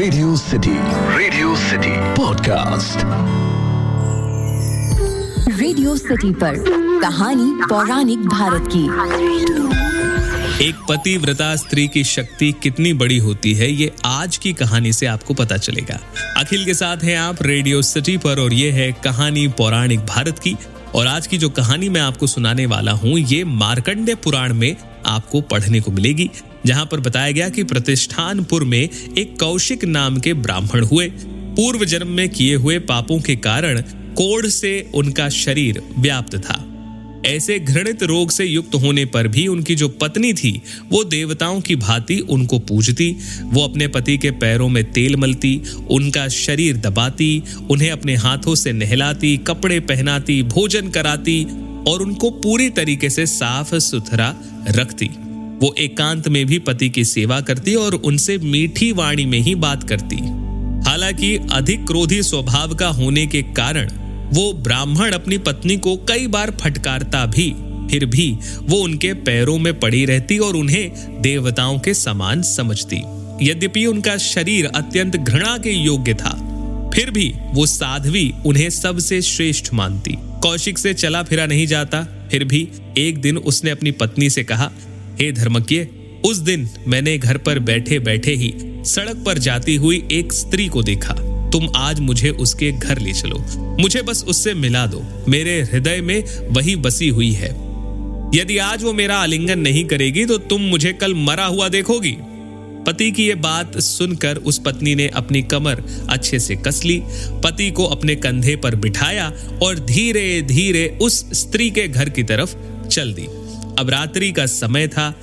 Radio city podcast. Radio city पर कहानी पौराणिक भारत की। एक पतिव्रता स्त्री की शक्ति कितनी बड़ी होती है, ये आज की कहानी से आपको पता चलेगा। अखिल के साथ हैं आप रेडियो सिटी पर और ये है कहानी पौराणिक भारत की। और आज की जो कहानी मैं आपको सुनाने वाला हूँ, ये मार्कंडेय पुराण में आपको पढ़ने को मिलेगी, जहाँ पर बताया गया कि प्रतिष्ठानपुर में एक कौशिक नाम के ब्राह्मण हुए। पूर्व जन्म में किए हुए पापों के कारण कोढ़ से उनका शरीर व्याप्त था। ऐसे घृणित रोग से युक्त होने पर भी उनकी जो पत्नी थी, वो देवताओं की भांति उनको पूजती। वो अपने पति के पैरों में तेल मलती, उनका शरीर दबाती, उन्हें अपने हाथों से नहलाती, कपड़े पहनाती, भोजन कराती और उनको पूरी तरीके से साफ सुथरा रखती। वो एकांत में भी पति की सेवा करती और उनसे मीठी वाणी में ही बात करती। हालांकि अधिक क्रोधी स्वभाव का होने के कारण वो ब्राह्मण अपनी पत्नी को कई बार फटकारता भी, फिर भी वो उनके पैरों में पड़ी रहती और उन्हें देवताओं के समान समझती। यद्यपि उनका शरीर अत्यंत घृणा के योग्य था, फिर भी वो साध्वी उन्हें सबसे श्रेष्ठ मानती। कौशिक से चला फिरा नहीं जाता, फिर भी एक दिन उसने अपनी पत्नी से कहा, हे धर्मज्ञ, उस दिन मैंने घर पर बैठे बैठे ही सड़क पर जाती हुई एक स्त्री को देखा। तुम आज मुझे उसके घर ले चलो, मुझे बस उससे मिला दो। मेरे हृदय में वही बसी हुई है। यदि आज वो मेरा आलिंगन नहीं करेगी तो तुम मुझे कल मरा हुआ देखोगी। पति की ये बात सुनकर उस पत्नी ने अपनी कमर अच्छे से कस ली, पति को अपने कंधे पर बिठाया और धीरे धीरे उस स्त्री के घर की तरफ चल दी। अब रात्रि का समय था,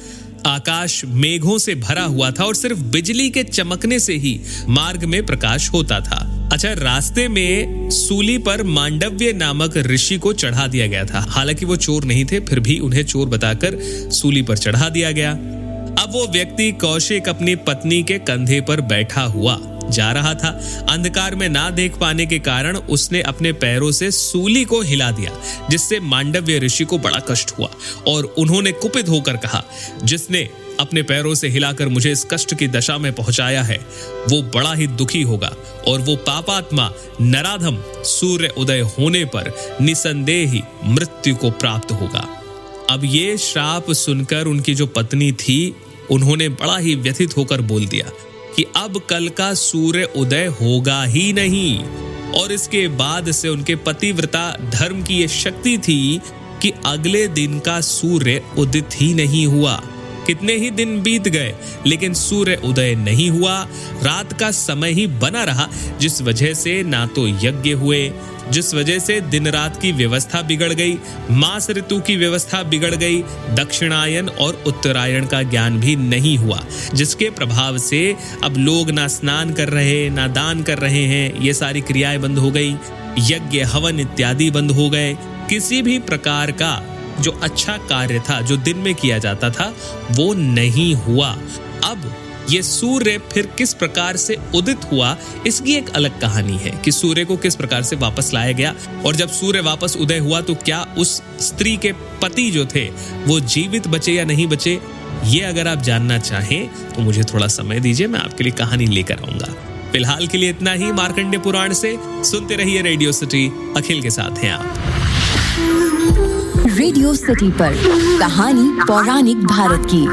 आकाश मेघों से भरा हुआ था और सिर्फ बिजली के चमकने से ही मार्ग में प्रकाश होता था। अच्छा, रास्ते में सूली पर मांडव्य नामक ऋषि को चढ़ा दिया गया था। हालांकि वो चोर नहीं थे, फिर भी उन्हें चोर बताकर सूली पर चढ़ा दिया गया। अब वो व्यक्ति कौशिक अपनी पत्नी के कंधे पर बैठा हुआ जा रहा था। अंधकार में ना देख पाने के कारण उसने अपने पैरों से सूली को हिला दिया, जिससे मांडव्य ऋषि को बड़ा कष्ट हुआ और उन्होंने कुपित होकर कहा, जिसने अपने पैरों से हिलाकर मुझे इस कष्ट की दशा में पहुंचाया है, वो बड़ा ही दुखी होगा और वो पापात्मा नराधम सूर्य उदय होने पर निसंदेह ही मृत्यु को प्राप्त होगा। अब ये श्राप सुनकर उनकी जो पत्नी थी, उन्होंने बड़ा ही व्यथित होकर बोल दिया कि अब कल का सूर्य उदय होगा ही नहीं। और इसके बाद से उनके पतिव्रता धर्म की ये शक्ति थी कि अगले दिन का सूर्य उदित ही नहीं हुआ। कितने ही दिन बीत गए लेकिन सूर्य उदय नहीं हुआ। रात का समय ही बना रहा, जिस वजह से ना तो यज्ञ हुए, जिस वजह से दिन रात की व्यवस्था बिगड़ गई, मास ऋतु की व्यवस्था बिगड़ गई, दक्षिणायन और उत्तरायण का ज्ञान भी नहीं हुआ, जिसके प्रभाव से अब लोग ना स्नान कर रहे, ना दान कर रहे हैं। ये सारी क्रियाएं बंद हो गई, यज्ञ हवन इत्यादि बंद हो गए। किसी भी प्रकार का जो अच्छा कार्य था, जो दिन में किया जाता था, वो नहीं हुआ। अब ये सूर्य फिर किस प्रकार से उदित हुआ, इसकी एक अलग कहानी है कि सूर्य को किस प्रकार से वापस लाया गया। और जब सूर्य वापस उदय हुआ तो क्या उस स्त्री के पति जो थे वो जीवित बचे या नहीं बचे, ये अगर आप जानना चाहें तो मुझे थोड़ा समय दीजिए, मैं आपके लिए कहानी लेकर आऊंगा। फिलहाल के लिए इतना ही मार्कंडेय पुराण से। सुनते रहिए रेडियो सिटी, अखिल के साथ हैं आप। रेडियो सिटी पर कहानी पौराणिक भारत की।